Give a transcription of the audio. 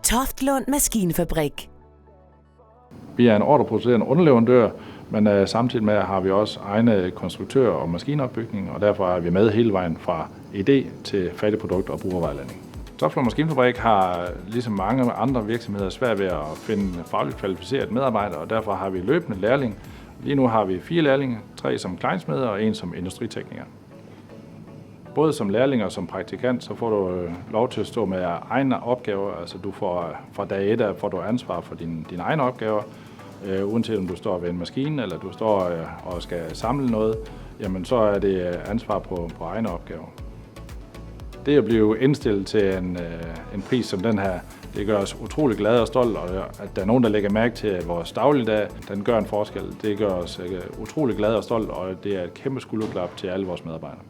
Toftlund Maskinfabrik. Vi er en ordreproducerende underleverandør, men samtidig med har vi også egne konstruktører og maskinopbygning, og derfor er vi med hele vejen fra idé til færdig produkt og brugervejledning. Toftlund Maskinfabrik har ligesom mange andre virksomheder svært ved at finde fagligt kvalificerede medarbejdere, og derfor har vi løbende lærling. Lige nu har vi 4 lærlinge, 3 som klejnsmeder og 1 som industritekniker. Både som lærling og som praktikant, så får du lov til at stå med egne opgaver. Altså du får fra dag 1 får du ansvar for dine egne opgaver. Uanset om du står ved en maskine, eller du står og skal samle noget, jamen så er det ansvar på egne opgaver. Det at blive indstillet til en pris som den her, det gør os utrolig glade og stolte, og at der er nogen, der lægger mærke til, at vores dagligdag, den gør en forskel. Det gør os utrolig glade og stolte, og det er et kæmpe skulderklap til alle vores medarbejdere.